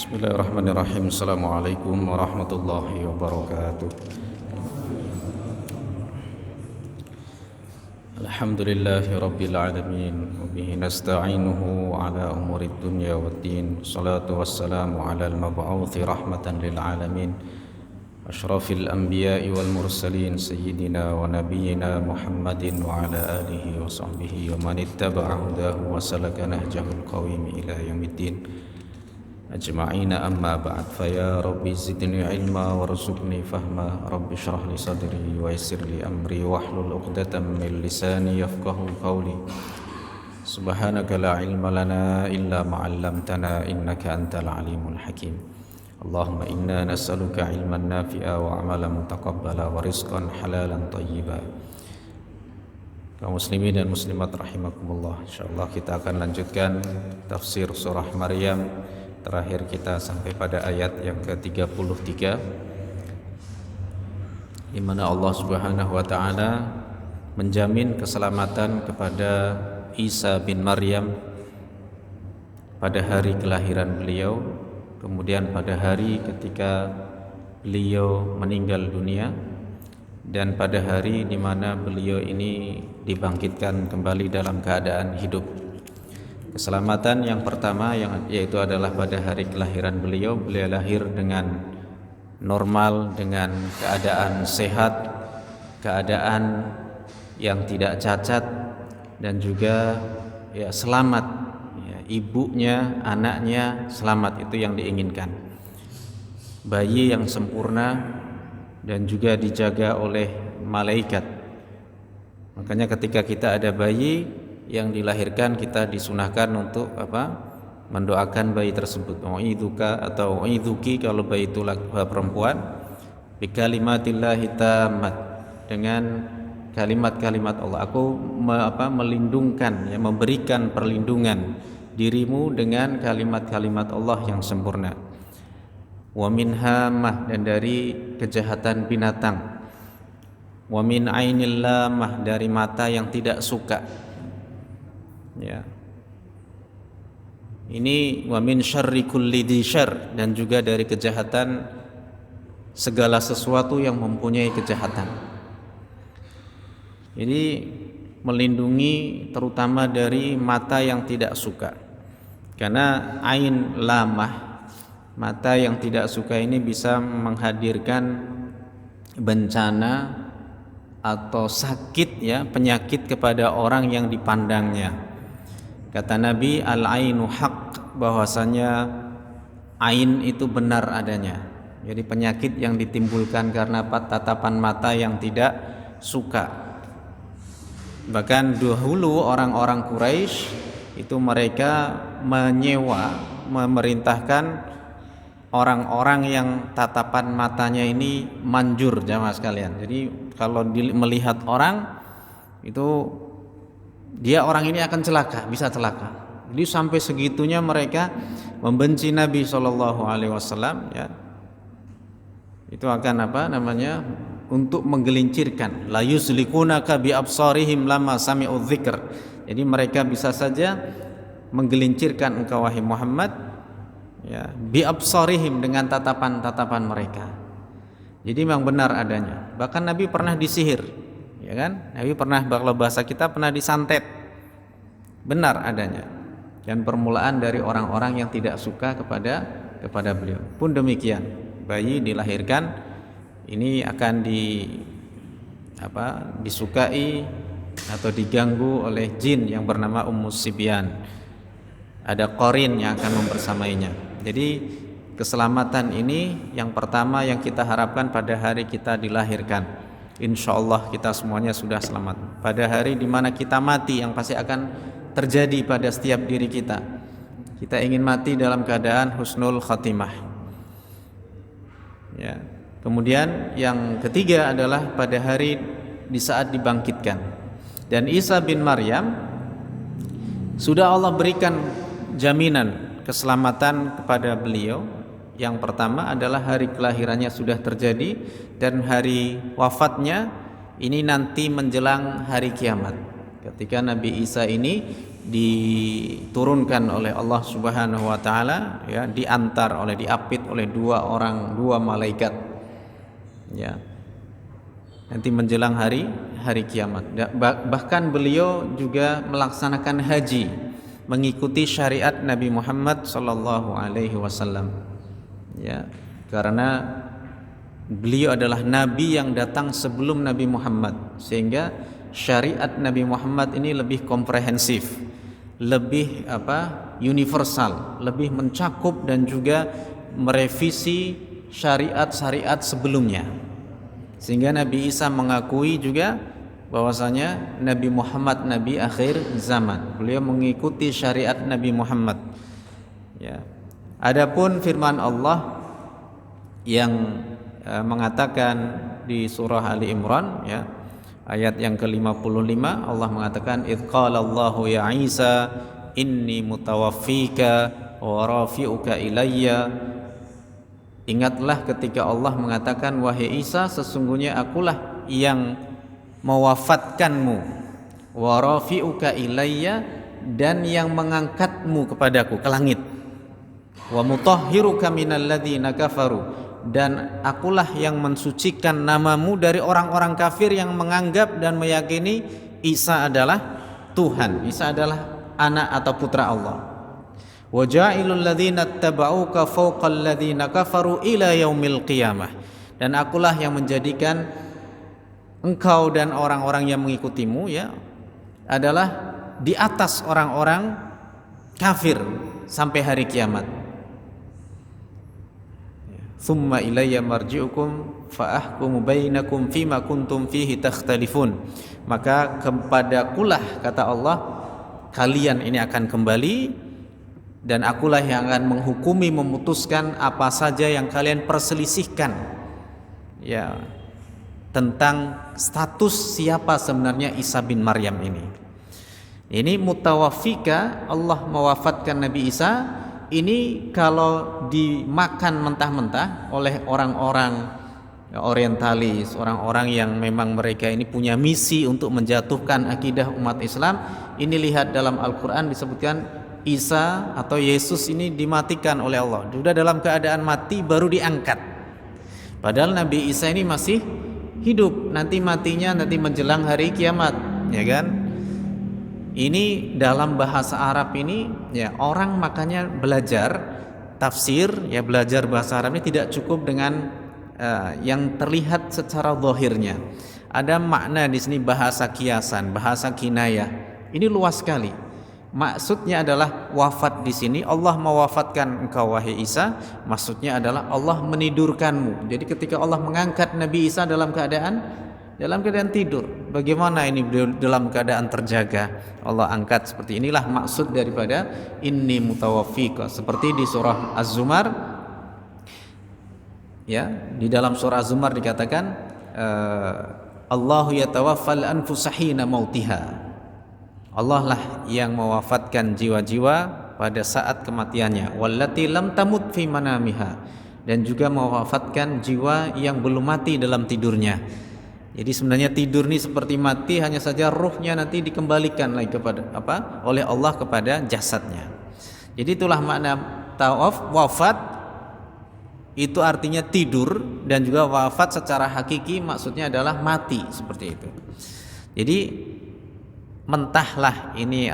Bismillahirrahmanirrahim. Assalamualaikum warahmatullahi wabarakatuh. Alhamdulillahi rabbil alamin wa bihi nasta'inuhu ala umurid dunya waddin. Salatu wassalamu ala al-mab'uthi rahmatan lil alamin. Ashrafil anbiya'i wal mursalin sayyidina wa nabiyyina Muhammadin wa ala alihi wa sahbihi wa man ittaba'a hudahu wa salaka nahjahul qawim ila yaumiddin. أجمعين أما بعد فيا ربي زدني علما وارزقني فهما رب اشرح لي صدري ويسر لي أمري واحلل عقدة من لساني يفقه قولي سبحانك لا علم لنا إلا ما علمتنا إنك أنت العليم الحكيم اللهم إنا نسألك علما نافعا وعملا متقبلا ورزقا حلالا طيبا. Kaum muslimin dan muslimat rahimakumullah, insyaallah kita akan lanjutkan tafsir surah Maryam. Terakhir kita sampai pada ayat yang ke-33 di mana Allah Subhanahu wa taala menjamin keselamatan kepada Isa bin Maryam pada hari kelahiran beliau, kemudian pada hari ketika beliau meninggal dunia, dan pada hari di mana beliau ini dibangkitkan kembali dalam keadaan hidup. Keselamatan yang pertama yaitu adalah pada hari kelahiran beliau lahir dengan normal, dengan keadaan sehat, keadaan yang tidak cacat, dan juga selamat. Ibunya, anaknya selamat, itu yang diinginkan. Bayi yang sempurna dan juga dijaga oleh malaikat. Makanya ketika kita ada bayi yang dilahirkan, kita disunahkan untuk mendoakan bayi tersebut. U'idzuka atau u'idzuki kalau bayi itu perempuan, bi kalimatillahi tammat, dengan kalimat-kalimat Allah. Aku melindungkan, memberikan perlindungan dirimu dengan kalimat-kalimat Allah yang sempurna. Wa min hamah, dan dari kejahatan binatang. Wa min ainil lamah, dari mata yang tidak suka. Ini wa min syarri kulli dzi syarr, dan juga dari kejahatan segala sesuatu yang mempunyai kejahatan. Jadi melindungi terutama dari mata yang tidak suka. Karena ain lamah, mata yang tidak suka ini bisa menghadirkan bencana atau sakit, penyakit kepada orang yang dipandangnya. Kata Nabi, al-ainu haq, bahwasanya ain itu benar adanya. Jadi penyakit yang ditimbulkan karena tatapan mata yang tidak suka. Bahkan dahulu orang-orang Quraisy itu mereka memerintahkan orang-orang yang tatapan matanya ini manjur, jamaah sekalian. Jadi kalau melihat orang itu, dia orang ini akan celaka, bisa celaka. Jadi sampai segitunya mereka membenci Nabi SAW, Itu akan untuk menggelincirkan. La yuzlikunaka bi absarihim lama sami'u dzikr. Jadi mereka bisa saja menggelincirkan engkau wahai Muhammad, bi absarihim, dengan tatapan-tatapan mereka. Jadi memang benar adanya. Bahkan Nabi pernah disihir. Nabi pernah, kalau bahasa kita pernah disantet. Benar adanya. Dan permulaan dari orang-orang yang tidak suka kepada beliau. Pun demikian, bayi dilahirkan ini akan disukai atau diganggu oleh jin yang bernama Ummus Sibyan. Ada qarin yang akan membersamainya. Jadi keselamatan ini yang pertama yang kita harapkan pada hari kita dilahirkan. Insyaallah kita semuanya sudah selamat. Pada hari di mana kita mati, yang pasti akan terjadi pada setiap diri kita. Kita ingin mati dalam keadaan husnul khatimah. Kemudian yang ketiga adalah pada hari di saat dibangkitkan. Dan Isa bin Maryam sudah Allah berikan jaminan keselamatan kepada beliau. Yang pertama adalah hari kelahirannya sudah terjadi, dan hari wafatnya ini nanti menjelang hari kiamat. Ketika Nabi Isa ini diturunkan oleh Allah Subhanahu wa taala, ya, diapit oleh dua malaikat, ya, nanti menjelang hari kiamat. Bahkan beliau juga melaksanakan haji mengikuti syariat Nabi Muhammad sallallahu alaihi wasallam, ya, karena beliau adalah nabi yang datang sebelum Nabi Muhammad, sehingga syariat Nabi Muhammad ini lebih komprehensif, lebih universal, lebih mencakup dan juga merevisi syariat-syariat sebelumnya. Sehingga Nabi Isa mengakui juga bahwasanya Nabi Muhammad nabi akhir zaman. Beliau mengikuti syariat Nabi Muhammad. Ya. Adapun firman Allah yang mengatakan di surah Ali Imran, ya, ayat yang ke-55, Allah mengatakan idz qala Allahu ya Isa inni mutawaffika wa rafi'uka ilayya. Ingatlah ketika Allah mengatakan, wahai Isa, sesungguhnya akulah yang mewafatkanmu, wa rafi'uka ilayya, dan yang mengangkatmu kepadaku ke langit, wa mutahhiruka minal ladzina kafaru, dan akulah yang mensucikan namamu dari orang-orang kafir yang menganggap dan meyakini Isa adalah Tuhan, Isa adalah anak atau putra Allah. Wa ja'ilul ladzina ittaba'uka fawqal ladzina kafaru ila yaumil qiyamah, dan akulah yang menjadikan engkau dan orang-orang yang mengikutimu, ya, adalah di atas orang-orang kafir sampai hari kiamat. Thumma ilayya marji'ukum fa ahkumu bainakum fima kuntum fihi takhtalifun. Maka kepadakulah, kata Allah, kalian ini akan kembali, dan akulah yang akan menghukumi, memutuskan apa saja yang kalian perselisihkan, ya, tentang status siapa sebenarnya Isa bin Maryam ini. Ini mutawaffika, Allah mewafatkan Nabi Isa. Ini kalau dimakan mentah-mentah oleh orang-orang orientalis, orang-orang yang memang mereka ini punya misi untuk menjatuhkan akidah umat Islam. Ini lihat dalam Al-Quran disebutkan Isa atau Yesus ini dimatikan oleh Allah, sudah dalam keadaan mati baru diangkat. Padahal Nabi Isa ini masih hidup, nanti matinya nanti menjelang hari kiamat, ya kan? Ini dalam bahasa Arab ini, ya, orang makanya belajar tafsir, ya, belajar bahasa Arab ini tidak cukup dengan yang terlihat secara zahirnya. Ada makna di sini, bahasa kiasan, bahasa kinayah. Ini luas sekali. Maksudnya adalah wafat di sini, Allah mewafatkan engkau wahai Isa, maksudnya adalah Allah menidurkanmu. Jadi ketika Allah mengangkat Nabi Isa dalam keadaan tidur, bagaimana ini dalam keadaan terjaga, Allah angkat. Seperti inilah maksud daripada inni mutawaffika, seperti di surah Az-Zumar, ya, di dalam surah Az-Zumar dikatakan Allahu yatawaffal anfusa hina mautiha, Allah lah yang mewafatkan jiwa-jiwa pada saat kematiannya, wallati lam tamut fi manamiha, dan juga mewafatkan jiwa yang belum mati dalam tidurnya. Jadi sebenarnya tidur ini seperti mati, hanya saja ruhnya nanti dikembalikan lagi kepada oleh Allah kepada jasadnya. Jadi itulah makna wafat, itu artinya tidur, dan juga wafat secara hakiki maksudnya adalah mati, seperti itu. Jadi mentahlah ini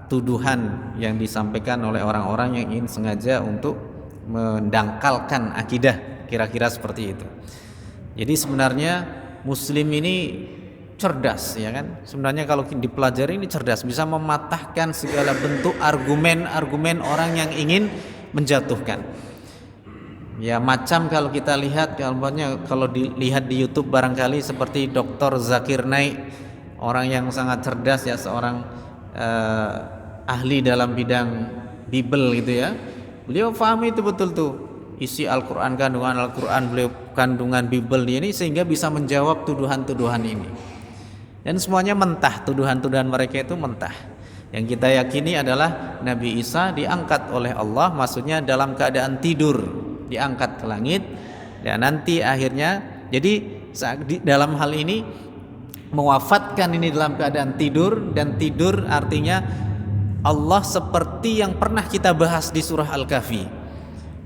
tuduhan yang disampaikan oleh orang-orang yang ingin sengaja untuk mendangkalkan akidah, kira-kira seperti itu. Jadi sebenarnya Muslim ini cerdas, ya kan? Sebenarnya kalau dipelajari ini cerdas, bisa mematahkan segala bentuk argumen-argumen orang yang ingin menjatuhkan. Ya, macam kalau kita lihat, kalau dilihat di YouTube barangkali seperti Dr. Zakir Naik, orang yang sangat cerdas, ya, seorang ahli dalam bidang Bible gitu, ya. Beliau pahami itu betul tuh isi Al-Quran, kandungan Al-Quran, beliau kandungan Bible ini, sehingga bisa menjawab tuduhan-tuduhan ini. Dan semuanya mentah, tuduhan-tuduhan mereka itu mentah. Yang kita yakini adalah Nabi Isa diangkat oleh Allah, maksudnya dalam keadaan tidur, diangkat ke langit, dan nanti akhirnya, jadi dalam hal ini mewafatkan ini dalam keadaan tidur, dan tidur artinya Allah seperti yang pernah kita bahas di surah Al-Kahfi.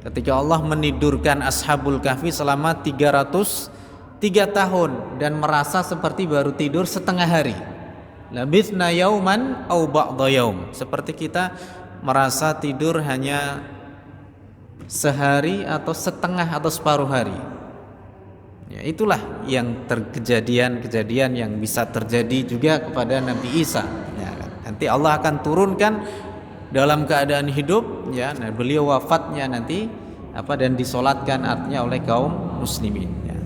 Ketika Allah menidurkan Ashabul Kahfi selama 303 tahun dan merasa seperti baru tidur setengah hari. Labithna yauman au ba'dha yaum. Seperti kita merasa tidur hanya sehari atau setengah atau separuh hari. Ya, itulah yang kejadian yang bisa terjadi juga kepada Nabi Isa. Ya, nanti Allah akan turunkan dalam keadaan hidup, ya, nah, beliau wafatnya nanti dan disolatkan artinya oleh kaum muslimin. Ya.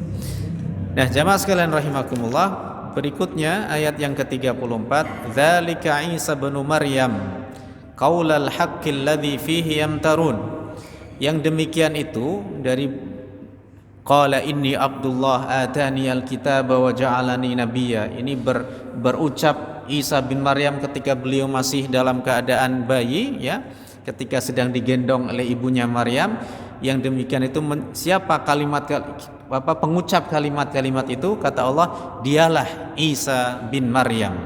Nah, jamaah sekalian rahimakumullah, berikutnya ayat yang ke-34, dzalika Isa bin Maryam qaulal haqqil ladzi fihi yamtarun. Yang demikian itu dari qala inni Abdullah atani alkitaba wa ja'alani nabiyya. Ini berucap Isa bin Maryam ketika beliau masih dalam keadaan bayi, ya, ketika sedang digendong oleh ibunya Maryam. Yang demikian itu siapa pengucap kalimat-kalimat itu? Kata Allah, dialah Isa bin Maryam,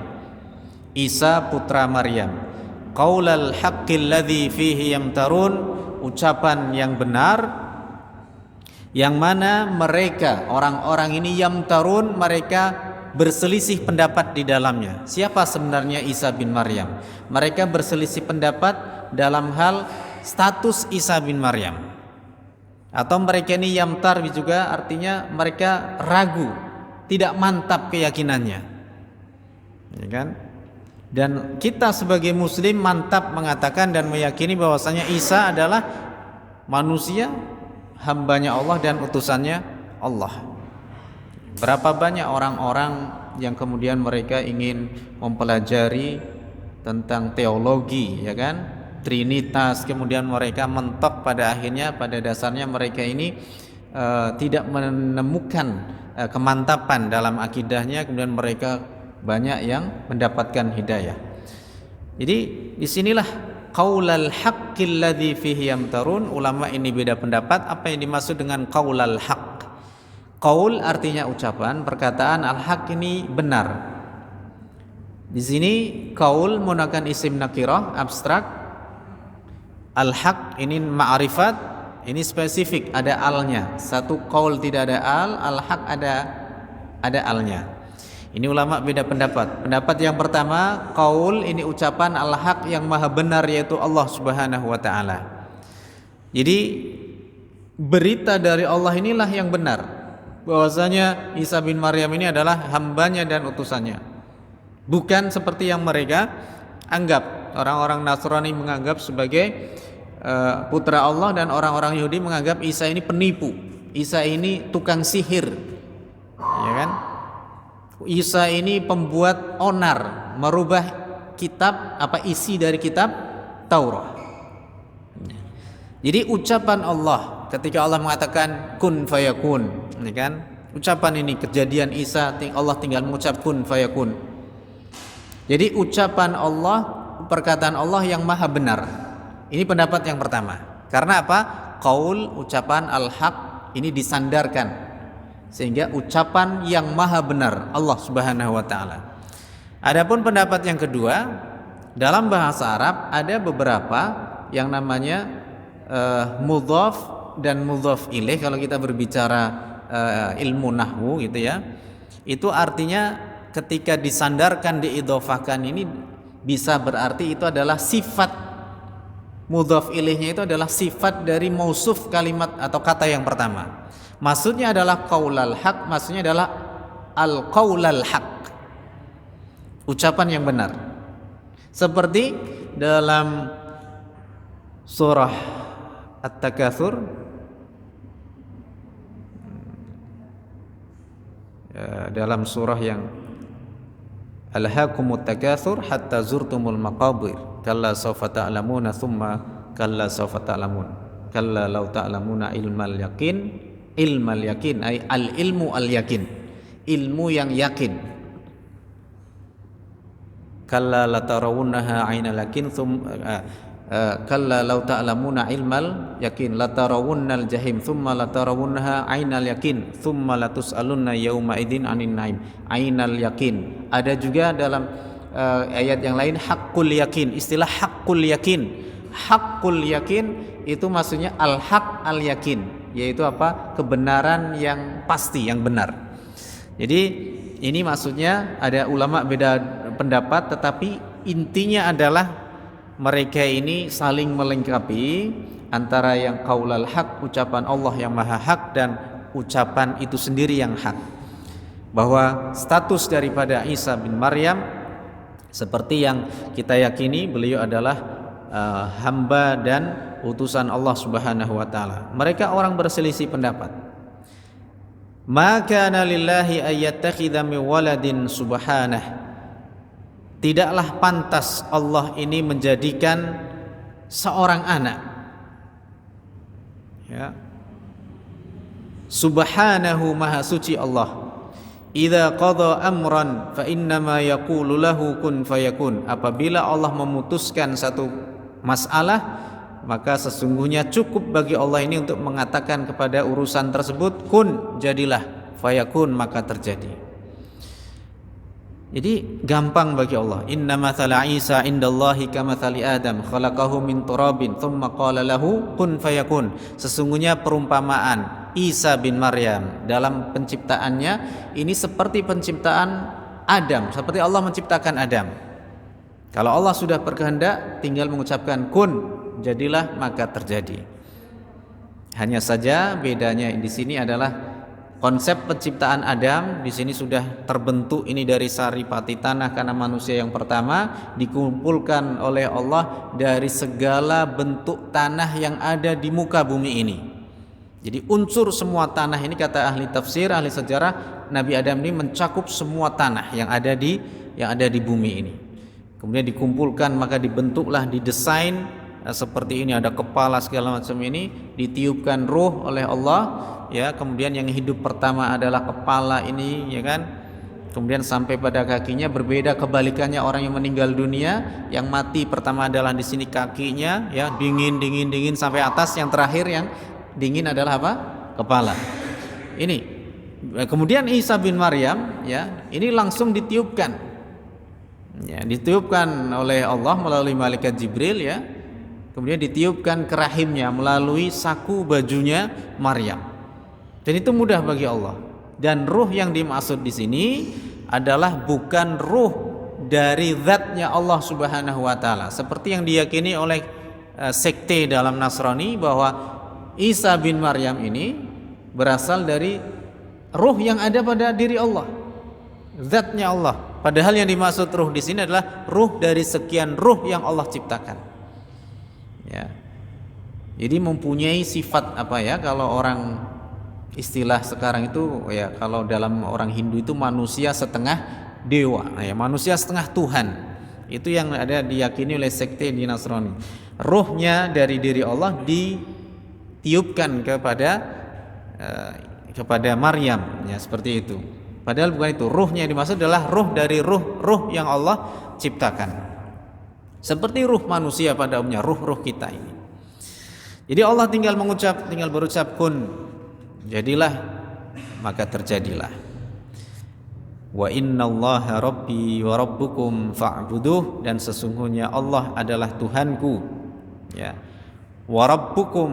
Isa putra Maryam. Qaulal haqqil ladzi fihi yamtarun, ucapan yang benar yang mana mereka orang-orang ini yamtarun, mereka berselisih pendapat di dalamnya. Siapa sebenarnya Isa bin Maryam? Mereka berselisih pendapat dalam hal status Isa bin Maryam. Atau mereka ini yamtar juga artinya mereka ragu, tidak mantap keyakinannya. Ya kan? Dan kita sebagai muslim mantap mengatakan dan meyakini bahwasanya Isa adalah manusia, hambanya Allah dan utusannya Allah. Berapa banyak orang-orang yang kemudian mereka ingin mempelajari tentang teologi, ya kan, Trinitas, kemudian mereka mentok pada akhirnya, pada dasarnya mereka ini tidak menemukan kemantapan dalam akidahnya, kemudian mereka banyak yang mendapatkan hidayah. Jadi disinilah qaulal haqqil ladzi fihi yamtarun. Ulama ini beda pendapat apa yang dimaksud dengan qaulal haqq. Qaul artinya ucapan, perkataan, al-haq ini benar. Di sini qaul menggunakan isim nakirah abstrak. Al-haq ini ma'rifat, ini spesifik, ada alnya. Satu qaul tidak ada al, al-haq ada alnya. Ini ulama beda pendapat. Pendapat yang pertama, qaul ini ucapan, al-haq yang maha benar yaitu Allah Subhanahu wa taala. Jadi berita dari Allah inilah yang benar, bahwasanya Isa bin Maryam ini adalah hambanya dan utusannya, bukan seperti yang mereka anggap. Orang-orang Nasrani menganggap sebagai putra Allah, dan orang-orang Yahudi menganggap Isa ini penipu, Isa ini tukang sihir, ya kan? Isa ini pembuat onar, merubah kitab isi dari kitab Taurat. Jadi ucapan Allah ketika Allah mengatakan kun fayakun, ini kan ucapan ini, kejadian Isa, Allah tinggal mengucap kun fayakun. Jadi ucapan Allah, perkataan Allah yang maha benar. Ini pendapat yang pertama. Karena apa? Qaul, ucapan, al-haq ini disandarkan, sehingga ucapan yang maha benar Allah Subhanahu wa taala. Adapun pendapat yang kedua, dalam bahasa Arab ada beberapa yang namanya mudhaf dan mudhaf ilaih. Kalau kita berbicara ilmu nahwu gitu ya, itu artinya ketika disandarkan, diidhofahkan ini bisa berarti itu adalah sifat, mudhaf ilaihnya itu adalah sifat dari mausuf kalimat atau kata yang pertama. Maksudnya adalah qaulal haq, maksudnya adalah al-qaulal haq, ucapan yang benar. Seperti dalam surah At-Takatsur, dalam surah yang alhaakumut takatsur hatta zurtumul maqabir kalla sawfa ta'lamuna thumma kalla sawfa ta'lamun kalla law ta'lamuna ilmal yakin ay al ilmu al yakin, ilmu yang yakin. Kalla latarawunnaha ainal yakin kalla law ta'lamuna ilmal yakin latarawunnal jahim thumma latarawunnaha ainal yakin thumma latus'alunna yauma idzin 'anin naim. Ainal yakin. Ada juga dalam ayat yang lain haqqul yakin. Istilah haqqul yakin. Haqqul yakin itu maksudnya al-haq al-yakin, yaitu apa? Kebenaran yang pasti, yang benar. Jadi ini maksudnya ada ulama beda pendapat, tetapi intinya adalah mereka ini saling melengkapi antara yang qaulul haq, ucapan Allah yang maha hak, dan ucapan itu sendiri yang hak. Bahwa status daripada Isa bin Maryam seperti yang kita yakini, beliau adalah hamba dan utusan Allah Subhanahu wa taala. Mereka orang berselisih pendapat. Maka lillahi ayyattakhidha min waladin subhanah. Tidaklah pantas Allah ini menjadikan seorang anak. Ya. Subhanahu maha suci Allah. Idza qada amran fa innama yaqulu lahu kun fayakun. Apabila Allah memutuskan satu masalah, maka sesungguhnya cukup bagi Allah ini untuk mengatakan kepada urusan tersebut kun, jadilah, fayakun, maka terjadi. Jadi gampang bagi Allah. Inna mathala Isa indallahi kamathali Adam khalaqahu min turabin thumma qala lahu kun fayakun. Sesungguhnya perumpamaan Isa bin Maryam dalam penciptaannya ini seperti penciptaan Adam, seperti Allah menciptakan Adam. Kalau Allah sudah berkehendak, tinggal mengucapkan kun, jadilah, maka terjadi. Hanya saja bedanya di sini adalah konsep penciptaan Adam di sini sudah terbentuk ini dari saripati tanah, karena manusia yang pertama dikumpulkan oleh Allah dari segala bentuk tanah yang ada di muka bumi ini. Jadi unsur semua tanah ini, kata ahli tafsir, ahli sejarah, Nabi Adam ini mencakup semua tanah yang ada di bumi ini. Kemudian dikumpulkan, maka dibentuklah, didesain seperti ini, ada kepala segala macam ini, ditiupkan ruh oleh Allah, ya. Kemudian yang hidup pertama adalah kepala ini, ya kan. Kemudian sampai pada kakinya, berbeda kebalikannya orang yang meninggal dunia, yang mati pertama adalah di sini kakinya, ya, dingin sampai atas, yang terakhir yang dingin adalah apa? Kepala. Ini. Kemudian Isa bin Maryam, ya, ini langsung ditiupkan. Ya, ditiupkan oleh Allah melalui malaikat Jibril, ya. Kemudian ditiupkan ke rahimnya melalui saku bajunya Maryam. Dan itu mudah bagi Allah. Dan ruh yang dimaksud di sini adalah bukan ruh dari zatnya Allah Subhanahu wa taala, seperti yang diyakini oleh sekte dalam Nasrani bahwa Isa bin Maryam ini berasal dari ruh yang ada pada diri Allah, zatnya Allah. Padahal yang dimaksud ruh di sini adalah ruh dari sekian ruh yang Allah ciptakan. Ya. Jadi mempunyai sifat apa ya, kalau orang istilah sekarang itu, ya, kalau dalam orang Hindu itu manusia setengah dewa, ya, manusia setengah Tuhan. Itu yang ada diyakini oleh sekte di Nasrani. Ruhnya dari diri Allah ditiupkan kepada Maryam, ya, seperti itu. Padahal bukan itu. Ruhnya yang dimaksud adalah ruh dari ruh yang Allah ciptakan. Seperti ruh manusia pada umumnya, ruh kita ini. Jadi Allah tinggal berucap kun, jadilah, maka terjadilah. Wa innallaha rabbi wa rabbukum fa'buduh, dan sesungguhnya Allah adalah Tuhanku, ya. Wa rabbukum,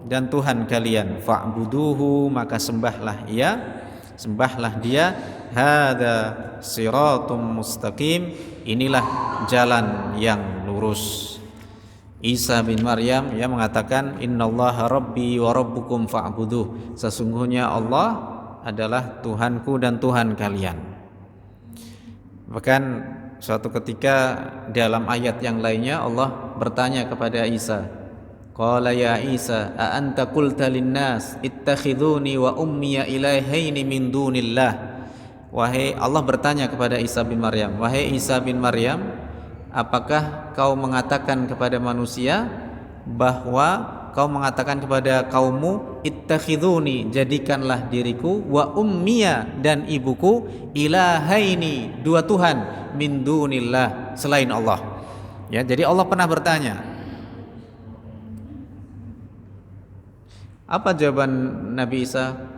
dan Tuhan kalian, fa'buduhu, maka sembahlah Dia. Hadza siratum mustaqim, inilah jalan yang lurus. Isa bin Maryam, ya, mengatakan innallaha rabbi wa rabbukum fa'buduh, sesungguhnya Allah adalah Tuhanku dan Tuhan kalian. Bahkan suatu ketika dalam ayat yang lainnya Allah bertanya kepada Isa, qala ya Isa a anta qulta linnas ittakhiduni wa ummiya ilahaini min dunillah. Wahai Allah bertanya kepada Isa bin Maryam, wahai Isa bin Maryam, apakah kau mengatakan kepada manusia bahwa kau mengatakan kepada kaummu, ittakhiduni, jadikanlah diriku, wa ummiya, dan ibuku, ilahaini, dua Tuhan, min dunillah, selain Allah. Ya, jadi Allah pernah bertanya. Apa jawaban Nabi Isa?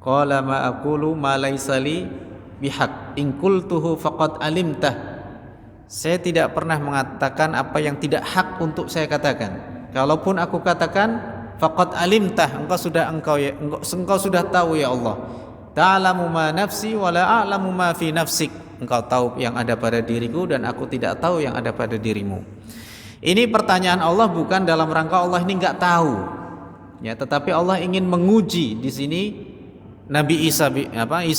Qala ma aqulu ma laysa li bihaq, in qultuhu faqad alimtah, Saya tidak pernah mengatakan apa yang tidak hak untuk saya katakan. Kalaupun aku katakan, faqad alimtah, engkau sudah tahu ya Allah. Ta'lamu ma nafsi wa la a'lamu ma fi nafsik. Engkau tahu yang ada pada diriku dan aku tidak tahu yang ada pada dirimu. Ini pertanyaan Allah bukan dalam rangka Allah ini enggak tahu. Ya, tetapi Allah ingin menguji di sini Nabi Isa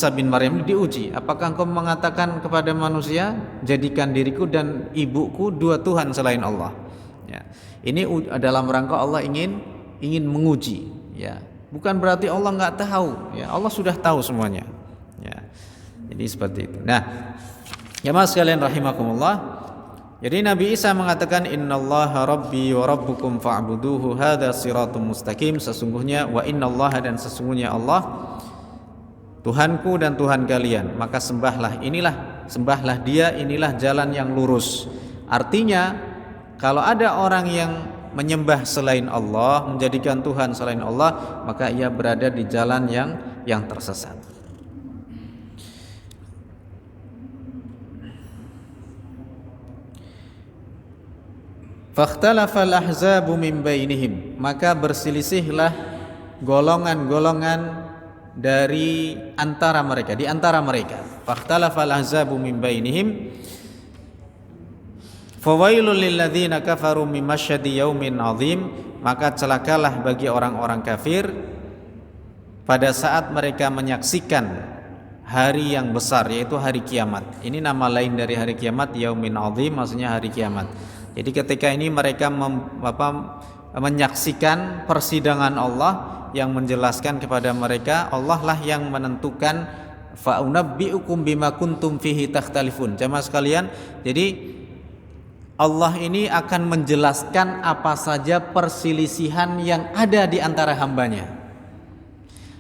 bin Maryam diuji. Apakah engkau mengatakan kepada manusia, jadikan diriku dan ibuku dua Tuhan selain Allah? Ya. Ini dalam rangka Allah ingin menguji. Ya. Bukan berarti Allah nggak tahu. Ya. Allah sudah tahu semuanya. Ya. Jadi seperti itu. Nah, jemaah sekalian rahimakumullah. Jadi Nabi Isa mengatakan innallaha rabbi wa rabbukum fa'buduhu hadza siratum mustaqim. Sesungguhnya wa innallaha, dan sesungguhnya Allah Tuhanku dan Tuhan kalian, maka sembahlah dia, inilah jalan yang lurus. Artinya kalau ada orang yang menyembah selain Allah, menjadikan Tuhan selain Allah, maka ia berada di jalan yang tersesat. Fakhtalafal ahzabu min bainihim, maka berselisihlah golongan-golongan dari antara mereka, di antara mereka. Fakhtalafal ahzabu min bainihim fawailul lil ladzina kafaru min masyadi yaumin azim, maka celakalah bagi orang-orang kafir pada saat mereka menyaksikan hari yang besar, yaitu hari kiamat. Ini nama lain dari hari kiamat, yaumin azim, maksudnya hari kiamat. Jadi ketika ini mereka menyaksikan persidangan Allah yang menjelaskan kepada mereka, Allah lah yang menentukan fa unabbiukum bima kuntum fihi takhtalifun. Jemaah sekalian, jadi Allah ini akan menjelaskan apa saja perselisihan yang ada di antara hambanya.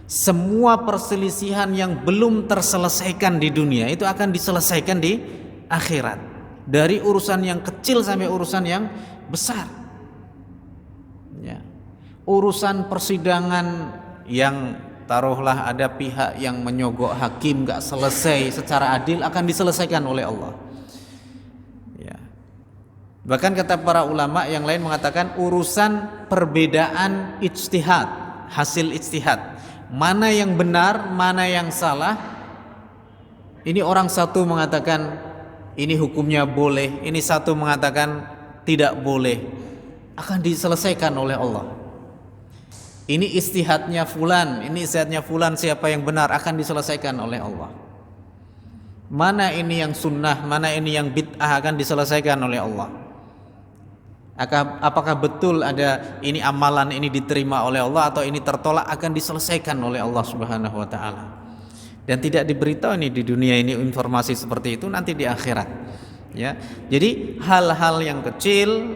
Semua perselisihan yang belum terselesaikan di dunia itu akan diselesaikan di akhirat. Dari urusan yang kecil sampai urusan yang besar. Ya. Urusan persidangan yang taruhlah ada pihak yang menyogok hakim gak selesai secara adil akan diselesaikan oleh Allah. Ya. Bahkan kata para ulama yang lain mengatakan urusan perbedaan ijtihad, hasil ijtihad, mana yang benar, mana yang salah, ini orang satu mengatakan ini hukumnya boleh, ini satu mengatakan tidak boleh, akan diselesaikan oleh Allah. Ini ijtihadnya fulan, ini ijtihadnya fulan, siapa yang benar akan diselesaikan oleh Allah. Mana ini yang sunnah, mana ini yang bid'ah akan diselesaikan oleh Allah. Apakah betul ada ini amalan ini diterima oleh Allah atau ini tertolak, akan diselesaikan oleh Allah Subhanahu wa taala. Dan tidak diberitahu ini di dunia ini informasi seperti itu, nanti di akhirat. Ya. Jadi hal-hal yang kecil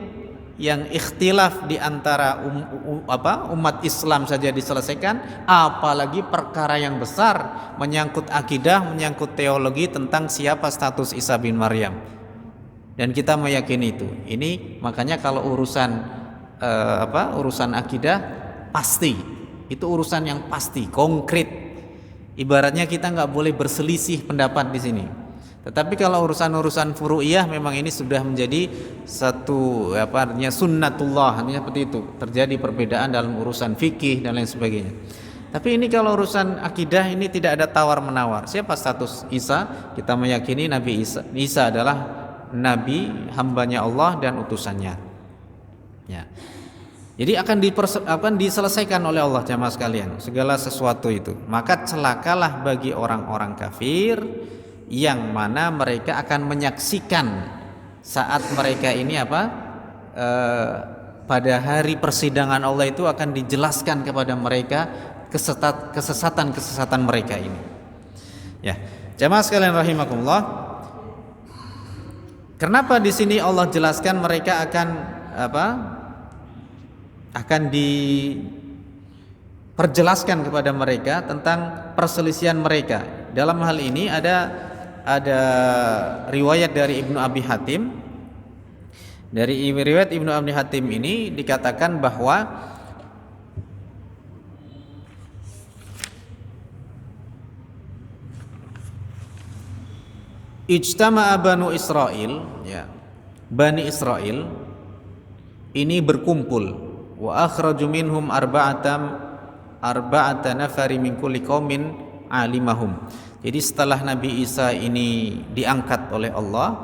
yang ikhtilaf di antara umat Islam saja diselesaikan, apalagi perkara yang besar menyangkut akidah, menyangkut teologi tentang siapa status Isa bin Maryam. Dan kita meyakini itu. Ini makanya kalau urusan akidah pasti. Itu urusan yang pasti, konkret. Ibaratnya kita nggak boleh berselisih pendapat di sini. Tetapi kalau urusan-urusan furu'iyah memang ini sudah menjadi satu artinya sunnatullah, artinya seperti itu. Terjadi perbedaan dalam urusan fikih dan lain sebagainya. Tapi ini kalau urusan akidah ini tidak ada tawar-menawar. Siapa status Isa? Kita meyakini Nabi Isa adalah nabi, hambanya Allah dan utusannya. Ya. Jadi akan diselesaikan oleh Allah jamaah sekalian segala sesuatu itu. Maka celakalah bagi orang-orang kafir yang mana mereka akan menyaksikan saat mereka ini pada hari persidangan Allah itu akan dijelaskan kepada mereka kesesatan mereka ini. Ya, jamaah sekalian rahimakumullah. Kenapa di sini Allah jelaskan mereka akan diperjelaskan kepada mereka tentang perselisihan mereka. Dalam hal ini ada riwayat dari Ibnu Abi Hatim. Dari riwayat Ibnu Abi Hatim ini dikatakan bahwa ijtama'a banu Israil, ya, Bani Israel ini berkumpul, wa akhraju minhum arba'ata nafari min kulli qaumin alimahum. Jadi setelah Nabi Isa ini diangkat oleh Allah,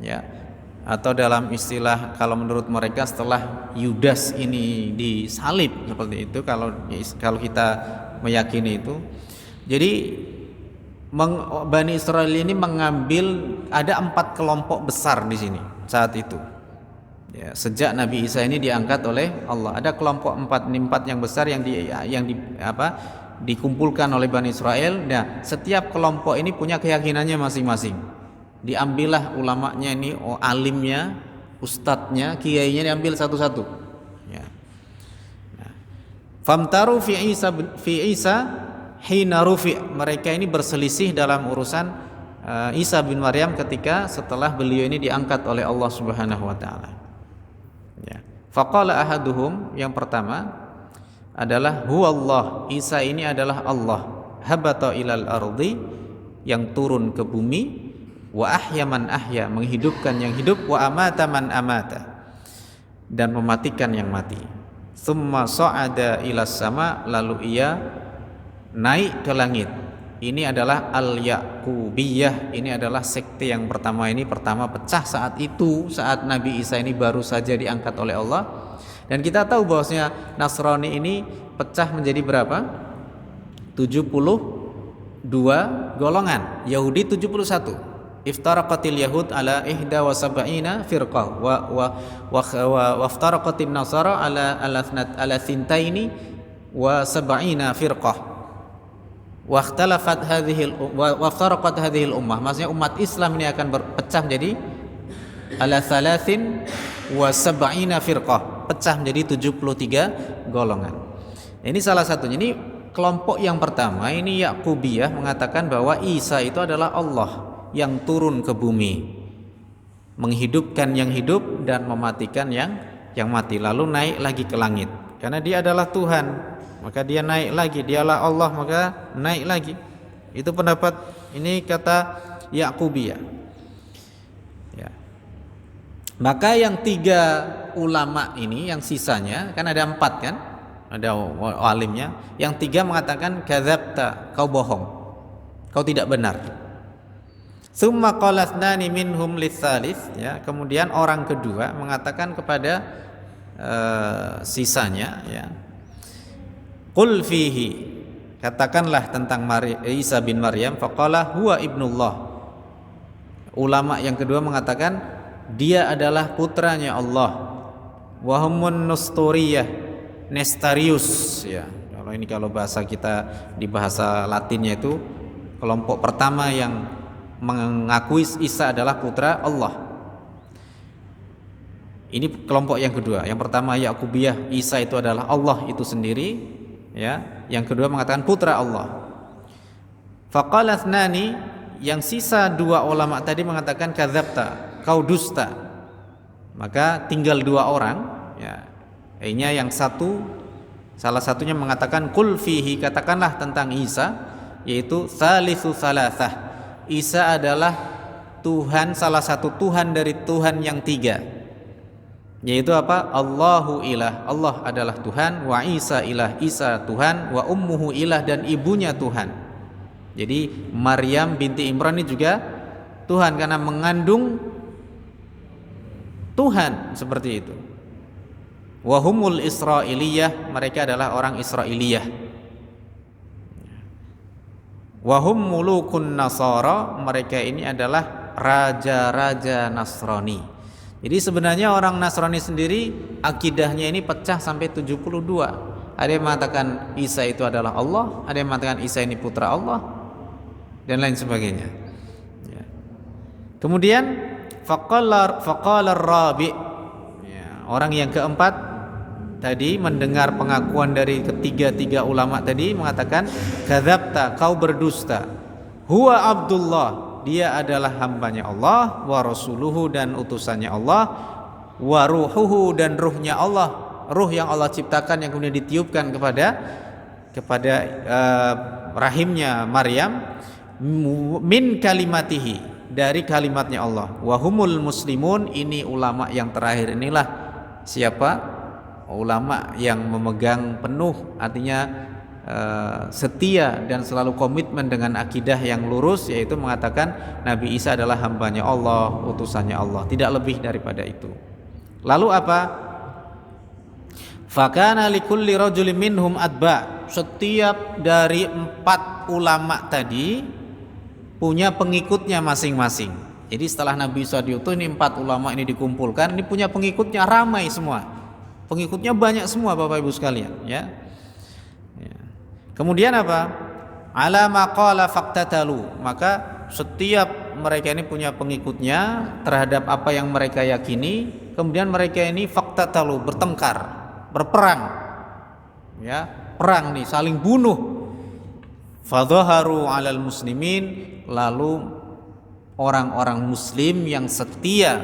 ya, atau dalam istilah kalau menurut mereka setelah Yudas ini disalib seperti itu, kalau kita meyakini itu. Jadi Bani Israel ini mengambil, ada 4 kelompok besar di sini saat itu. Ya, sejak Nabi Isa ini diangkat oleh Allah, ada kelompok 4 yang besar yang dikumpulkan oleh Bani Israel. Nah, setiap kelompok ini punya keyakinannya masing-masing. Diambillah ulamanya ini, alimnya, ustadznya, kiainya, diambil satu-satu. Ya. Nah, famtaru fi Isa hina rufi', mereka ini berselisih dalam urusan Isa bin Maryam ketika setelah beliau ini diangkat oleh Allah Subhanahu wa taala. Ya. Faqala ahaduhum, yang pertama adalah huwallah, Isa ini adalah Allah, habata ilal ardi, yang turun ke bumi, wa ahya man ahya, menghidupkan yang hidup, wa amata man amata, dan mematikan yang mati. Tsumma sa'ada ilas sama, lalu ia naik ke langit. Ini adalah al-Yaqubiyah, ini adalah sekte yang pertama pecah saat itu, saat Nabi Isa ini baru saja diangkat oleh Allah. Dan kita tahu bahwasanya Nasrani ini pecah menjadi berapa? 72 golongan. Yahudi 71. Iftaraqatil yahud ala 71 firqah wa iftaraqatin nasara ala thintaini wa sab'ina firqah. Waftaraqat hadhil ummah, maksudnya umat Islam ini akan berpecah menjadi ala thalathin wa sab'ina firqah, pecah menjadi 73 golongan. Ini salah satunya. Ini kelompok yang pertama, ini Yaqubiyah, mengatakan bahwa Isa itu adalah Allah yang turun ke bumi, menghidupkan yang hidup dan mematikan yang mati, lalu naik lagi ke langit. Karena dia adalah Tuhan, maka dia naik lagi, dialah Allah, maka naik lagi. Itu pendapat, ini kata Yaqubiyah. Ya. Maka yang 3 ulama ini, yang sisanya, kan ada 4 kan, ada alimnya. Yang 3 mengatakan kadzabta, kau bohong, kau tidak benar. Tsumma qala tsnani minhum litsalis, ya, kemudian orang kedua mengatakan kepada sisanya, ya, qul fihi, katakanlah tentang Isa bin Maryam, faqala huwa ibnullah. Ulama yang kedua mengatakan dia adalah putranya Allah. Wa humun nusturiyah, Nestarius, ya. Kalau bahasa kita, di bahasa Latinnya itu kelompok pertama yang mengakui Isa adalah putra Allah. Ini kelompok yang kedua. Yang pertama Yaqubiyah, Isa itu adalah Allah itu sendiri, ya. Yang kedua mengatakan putra Allah. Faqala tsnani, yang sisa 2 ulama tadi mengatakan kadzabta, kau dusta. Maka tinggal 2 orang, ya. Ini yang salah satunya mengatakan qul fihi, katakanlah tentang Isa, yaitu tsalitsu tsalatsah. Isa adalah Tuhan, salah satu Tuhan dari Tuhan yang 3. Yaitu apa? Allahu ilah, Allah adalah Tuhan, wa Isa ilah, Isa Tuhan, wa ummuhu ilah, dan ibunya Tuhan. Jadi Maryam binti Imran ini juga Tuhan karena mengandung Tuhan, seperti itu. Wa humul Israiliyah, mereka adalah orang Israiliyah. Wa hum mulukun Nasara, mereka ini adalah raja-raja Nasrani. Jadi sebenarnya orang Nasrani sendiri akidahnya ini pecah sampai 72. Ada yang mengatakan Isa itu adalah Allah, ada yang mengatakan Isa ini putra Allah, dan lain sebagainya. Ya. Kemudian faqala rabi, ya, orang yang keempat tadi mendengar pengakuan dari ketiga ulama tadi mengatakan kadzabta, kau berdusta. Huwa Abdullah, dia adalah hambanya Allah, wa rasuluhu, dan utusannya Allah, wa ruhuhu, dan ruhnya Allah, ruh yang Allah ciptakan yang kemudian ditiupkan kepada rahimnya Maryam, min kalimatihi, dari kalimatnya Allah. Wahumul muslimun, ini ulama yang terakhir inilah siapa? Ulama yang memegang penuh, artinya setia dan selalu komitmen dengan akidah yang lurus, yaitu mengatakan Nabi Isa adalah hambanya Allah, utusannya Allah, tidak lebih daripada itu. Lalu apa? Fakana likulli rajulin minhum atba. Setiap dari 4 ulama tadi punya pengikutnya masing-masing. Jadi setelah Nabi Isa diutus, ini 4 ulama ini dikumpulkan, ini punya pengikutnya ramai semua. Pengikutnya banyak semua Bapak Ibu sekalian, ya. Kemudian apa? Ala maqala faqtatalu. Maka setiap mereka ini punya pengikutnya terhadap apa yang mereka yakini, kemudian mereka ini faqtatalu, bertengkar, berperang. Ya, perang nih, saling bunuh. Fadhaharu 'alal muslimin, lalu orang-orang muslim yang setia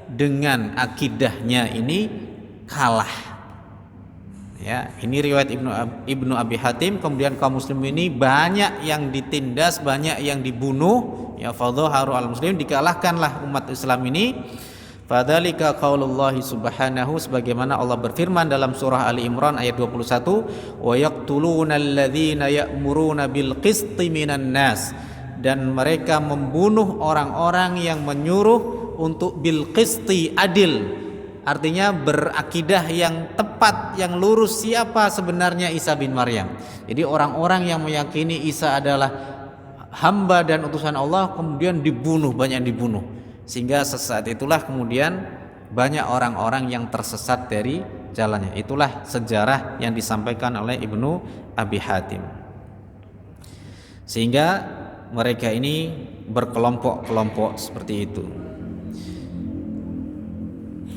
dengan akidahnya ini kalah. Ya, ini riwayat Ibnu Abi Hatim. Kemudian kaum muslim ini banyak yang ditindas, banyak yang dibunuh. Ya, fadhaharu al muslim, dikalahkanlah umat Islam ini. Fadzalika qaulullahi subhanahu, sebagaimana Allah berfirman dalam surah Ali Imran ayat 21, wa yaqtuluna alladzina ya'muruna bil qisti minan nas, dan mereka membunuh orang-orang yang menyuruh untuk bil qisti, adil. Artinya berakidah yang tepat, yang lurus, siapa sebenarnya Isa bin Maryam. Jadi orang-orang yang meyakini Isa adalah hamba dan utusan Allah kemudian dibunuh, banyak dibunuh. Sehingga sesaat itulah kemudian banyak orang-orang yang tersesat dari jalannya. Itulah sejarah yang disampaikan oleh Ibnu Abi Hatim. Sehingga mereka ini berkelompok-kelompok seperti itu.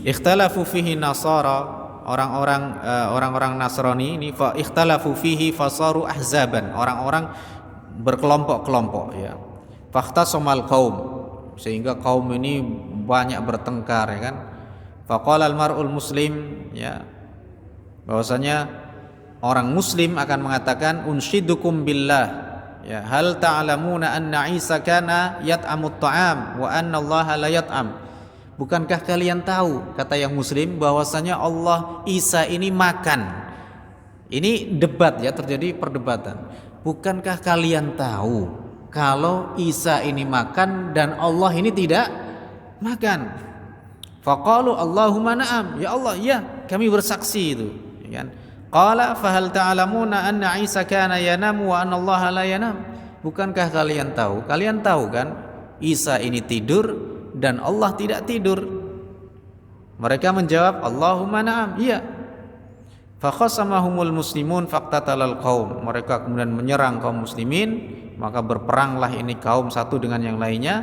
Ikhtalafu fihi nasara, orang-orang Nasrani ini, fa ikhtalafu fihi fasaru ahzaban, orang-orang berkelompok-kelompok, ya. Fakhtasamal qaum, sehingga kaum ini banyak bertengkar, ya kan. Faqala al-mar'ul muslim, ya, bahwasanya orang muslim akan mengatakan unsyidukum billah, ya, hal ta'lamuna anna Isa kana yat'amut ta'am wa anna Allah la yat'am. Bukankah kalian tahu, kata yang muslim, bahwasanya Allah Isa ini makan. Ini debat, ya, terjadi perdebatan. Bukankah kalian tahu kalau Isa ini makan dan Allah ini tidak makan? Faqalu Allahumma na'am, ya Allah, ya, kami bersaksi itu, ya kan? Qala fahal ta'lamuna anna Isa kana yanamu wa anna Allah la yanam. Bukankah kalian tahu? Kalian tahu kan Isa ini tidur dan Allah tidak tidur? Mereka menjawab Allahumma na'am, iya. Fakhasamahumul muslimun faqtatalal qaum. Mereka kemudian menyerang kaum muslimin, maka berperanglah ini kaum satu dengan yang lainnya.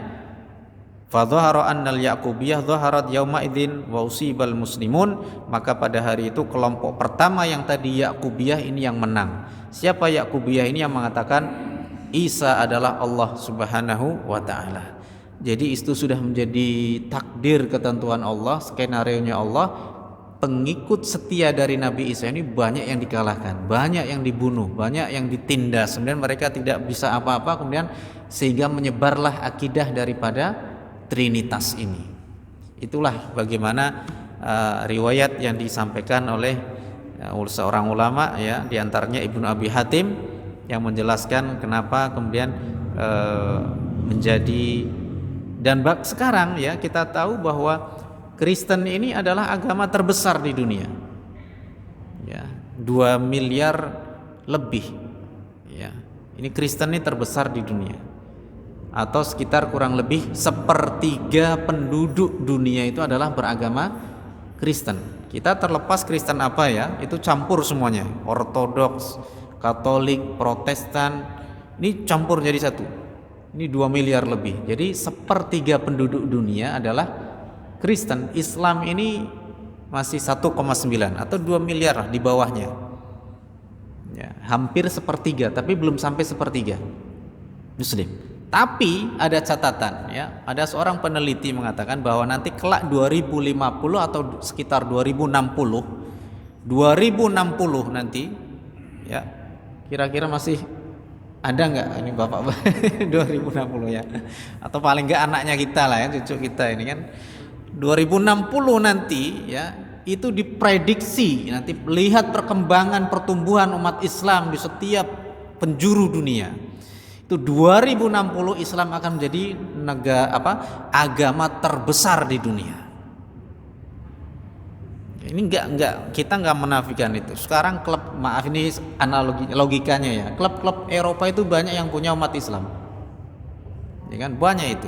Fadhahara annal yaqubiyah dhaharat yauma idzin wa usibal muslimun. Maka pada hari itu kelompok pertama yang tadi Yaqubiyah ini yang menang. Siapa Yaqubiyah ini? Yang mengatakan Isa adalah Allah Subhanahu wa taala. Jadi itu sudah menjadi takdir ketentuan Allah, skenarionya Allah. Pengikut setia dari Nabi Isa ini banyak yang dikalahkan, banyak yang dibunuh, banyak yang ditindas. Kemudian mereka tidak bisa apa-apa, kemudian sehingga menyebarlah akidah daripada Trinitas ini. Itulah bagaimana riwayat yang disampaikan oleh seorang ulama, ya, diantaranya Ibnu Abi Hatim, yang menjelaskan kenapa kemudian menjadi. Dan sekarang, ya, kita tahu bahwa Kristen ini adalah agama terbesar di dunia, ya, 2 miliar lebih, ya. Ini Kristen ini terbesar di dunia, atau sekitar kurang lebih 1/3 penduduk dunia itu adalah beragama Kristen. Kita terlepas Kristen apa, ya, itu campur semuanya, Ortodoks, Katolik, Protestan, ini campur jadi satu. Ini 2 miliar lebih. Jadi 1/3 penduduk dunia adalah Kristen. Islam ini masih 1,9 atau 2 miliar di bawahnya, ya, hampir 1/3, tapi belum sampai 1/3 Muslim. Tapi ada catatan, ya, ada seorang peneliti mengatakan bahwa nanti kelak 2050 atau sekitar 2060 nanti, ya, kira-kira masih Ada nggak ini bapak 2060 ya? Atau paling nggak anaknya kita lah ya, cucu kita ini kan 2060 nanti ya, itu diprediksi nanti lihat perkembangan pertumbuhan umat Islam di setiap penjuru dunia. Itu 2060 Islam akan menjadi agama terbesar di dunia. Ini enggak kita enggak menafikan itu. Sekarang klub, maaf ini analogi logikanya ya. Klub-klub Eropa itu banyak yang punya umat Islam. Ya kan banyak itu.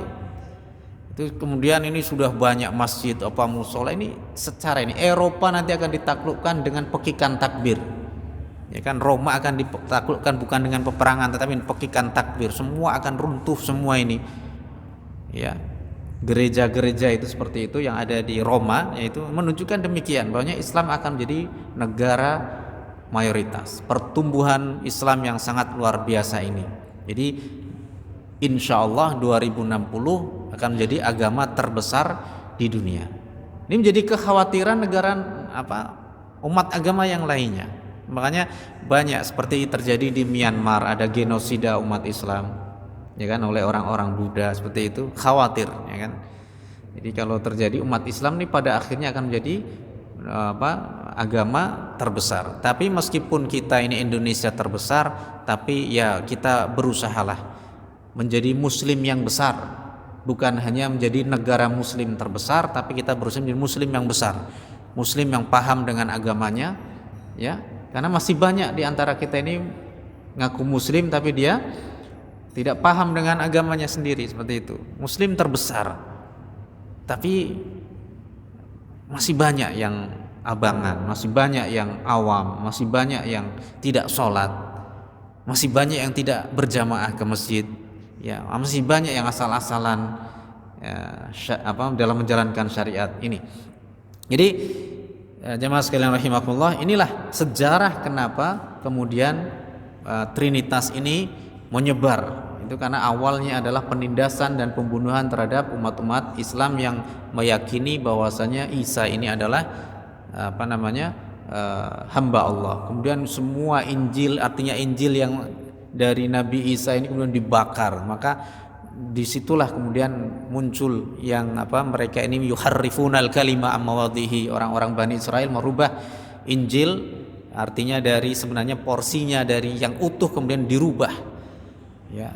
Itu kemudian ini sudah banyak masjid apa musola ini secara ini Eropa nanti akan ditaklukkan dengan pekikan takbir. Ya kan Roma akan ditaklukkan bukan dengan peperangan tetapi pekikan takbir. Semua akan runtuh semua ini. Ya. Gereja-gereja itu seperti itu yang ada di Roma, yaitu menunjukkan demikian bahwa Islam akan menjadi negara mayoritas, pertumbuhan Islam yang sangat luar biasa ini. Jadi insya Allah 2060 akan menjadi agama terbesar di dunia. Ini menjadi kekhawatiran negara umat agama yang lainnya. Makanya banyak seperti terjadi di Myanmar, ada genosida umat Islam ya kan oleh orang-orang Buddha seperti itu, khawatir ya kan. Jadi kalau terjadi umat Islam ini pada akhirnya akan menjadi agama terbesar. Tapi meskipun kita ini Indonesia terbesar, tapi ya kita berusahalah menjadi muslim yang besar. Bukan hanya menjadi negara muslim terbesar, tapi kita berusaha menjadi muslim yang besar. Muslim yang paham dengan agamanya ya. Karena masih banyak di antara kita ini ngaku muslim tapi dia tidak paham dengan agamanya sendiri seperti itu. Muslim terbesar, tapi masih banyak yang abangan, masih banyak yang awam, masih banyak yang tidak sholat, masih banyak yang tidak berjamaah ke masjid, ya masih banyak yang asal-asalan dalam menjalankan syariat ini. Jadi jemaah sekalian rahimakumullah, inilah sejarah kenapa kemudian Trinitas ini menyebar. Itu karena awalnya adalah penindasan dan pembunuhan terhadap umat-umat Islam yang meyakini bahwasanya Isa ini adalah hamba Allah. Kemudian semua Injil, artinya Injil yang dari Nabi Isa ini kemudian dibakar. Maka disitulah kemudian muncul yang mereka ini yuharrifunal kalima ammawadhihi, orang-orang Bani Israel merubah Injil, artinya dari sebenarnya porsinya dari yang utuh kemudian dirubah ya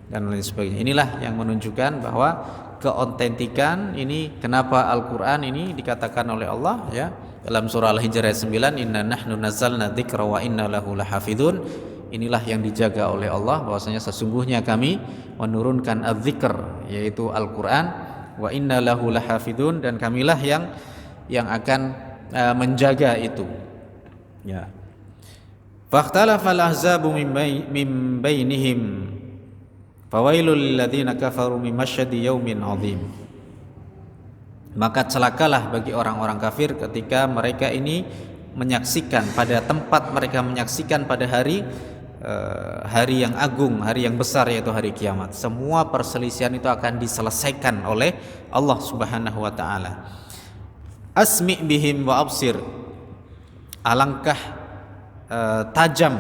dan lain sebagainya. Inilah yang menunjukkan bahwa keautentikan ini, kenapa Al-Qur'an ini dikatakan oleh Allah ya dalam surah Al-Hijr ayat 9, inna nahnu nazzalna dzikra wa inna lahu lahafidun. Inilah yang dijaga oleh Allah bahwasanya sesungguhnya kami menurunkan adz-dzikr yaitu Al-Qur'an, wa inna lahu lahafidun, dan kamilah yang akan menjaga itu ya. Fakhtalafal ahzabu min bainihim fawailul lilladzina kafaru min masyhadi yaumin azim. Maka celakalah bagi orang-orang kafir ketika mereka ini menyaksikan pada tempat mereka menyaksikan pada hari yang agung, hari yang besar, yaitu hari kiamat. Semua perselisihan itu akan diselesaikan oleh Allah Subhanahu wa taala. Asmi bihim wa absir. Alangkah tajam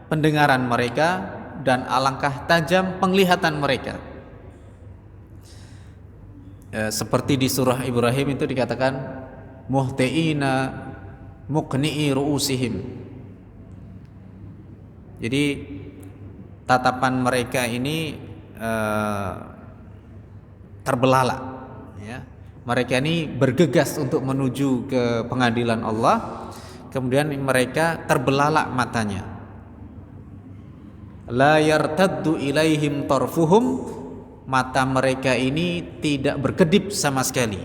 pendengaran mereka dan alangkah tajam penglihatan mereka. Seperti di surah Ibrahim itu dikatakan muhtiina muqni'i ru'usihim. Jadi tatapan mereka ini terbelalak ya. Mereka ini bergegas untuk menuju ke pengadilan Allah. Kemudian mereka terbelalak matanya. La yartaddu ilaihim tarfuhum, mata mereka ini tidak berkedip sama sekali.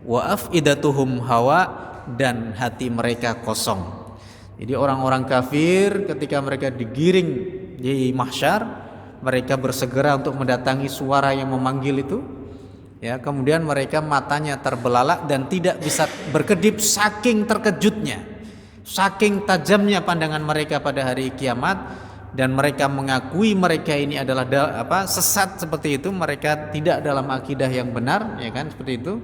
Wa afidatuhum hawa, dan hati mereka kosong. Jadi orang-orang kafir ketika mereka digiring di mahsyar, mereka bersegera untuk mendatangi suara yang memanggil itu. Ya, kemudian mereka matanya terbelalak dan tidak bisa berkedip saking terkejutnya. Saking tajamnya pandangan mereka pada hari kiamat, dan mereka mengakui mereka ini adalah sesat seperti itu, mereka tidak dalam akidah yang benar, ya kan, seperti itu.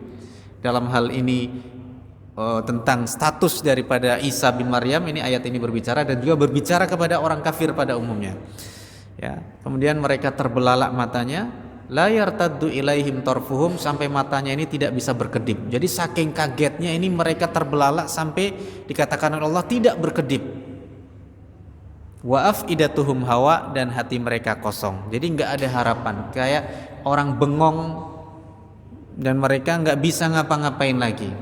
Dalam hal ini tentang status daripada Isa bin Maryam, ini ayat ini berbicara dan juga berbicara kepada orang kafir pada umumnya. Ya, kemudian mereka terbelalak matanya, la yartaddu ilaihim tarfuhum, sampai matanya ini tidak bisa berkedip. Jadi saking kagetnya ini mereka terbelalak sampai dikatakan oleh Allah tidak berkedip. Wa afidatuhum hawa, dan hati mereka kosong. Jadi nggak ada harapan, kayak orang bengong dan mereka nggak bisa ngapa-ngapain lagi.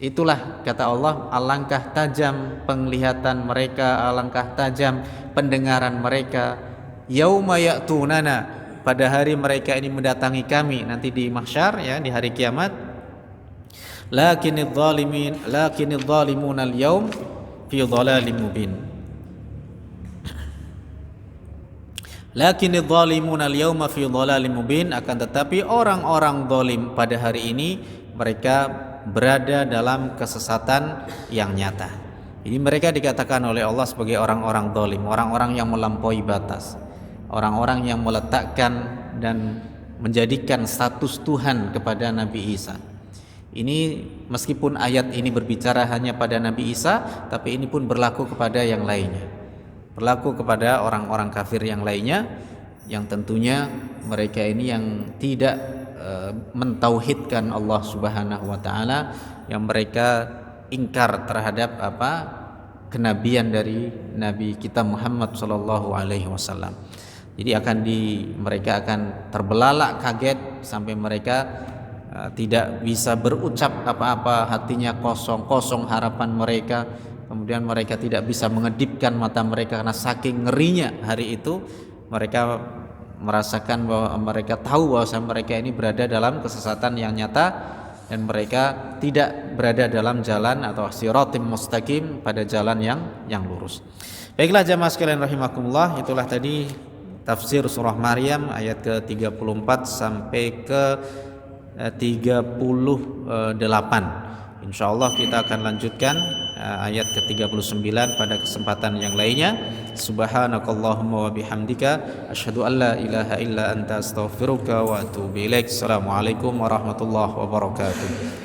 Itulah kata Allah, alangkah tajam penglihatan mereka, alangkah tajam pendengaran mereka. Yauma ya'tunana, pada hari mereka ini mendatangi kami nanti di mahsyar, ya, di hari kiamat. Lakinidz zalimuna al-yaum fi dhalalim mubin. Lakinidz zalimuna al-yauma fi dhalalim mubin, akan tetapi orang-orang zalim pada hari ini mereka berada dalam kesesatan yang nyata. Ini mereka dikatakan oleh Allah sebagai orang-orang zalim, orang-orang yang melampaui batas, orang-orang yang meletakkan dan menjadikan status Tuhan kepada Nabi Isa. Ini meskipun ayat ini berbicara hanya pada Nabi Isa, tapi ini pun berlaku kepada yang lainnya, berlaku kepada orang-orang kafir yang lainnya, yang tentunya mereka ini yang tidak mentauhidkan Allah Subhanahu wa taala, yang mereka ingkar terhadap kenabian dari Nabi kita Muhammad sallallahu alaihi wasallam. Jadi mereka akan terbelalak kaget sampai mereka tidak bisa berucap apa-apa, hatinya kosong harapan mereka. Kemudian mereka tidak bisa mengedipkan mata mereka karena saking ngerinya hari itu. Mereka merasakan bahwa mereka tahu bahwa mereka ini berada dalam kesesatan yang nyata, dan mereka tidak berada dalam jalan atau siratim mustaqim, pada jalan yang lurus. Baiklah jamaah sekalian rahimakumullah, itulah tadi tafsir surah Maryam ayat ke-34 sampai ke 38. Insyaallah kita akan lanjutkan ayat ke-39 pada kesempatan yang lainnya. Subhanakallahumma wa bihamdika asyhadu an la ilaha illa anta astaghfiruka wa atubu ilaik. Assalamualaikum warahmatullahi wabarakatuh.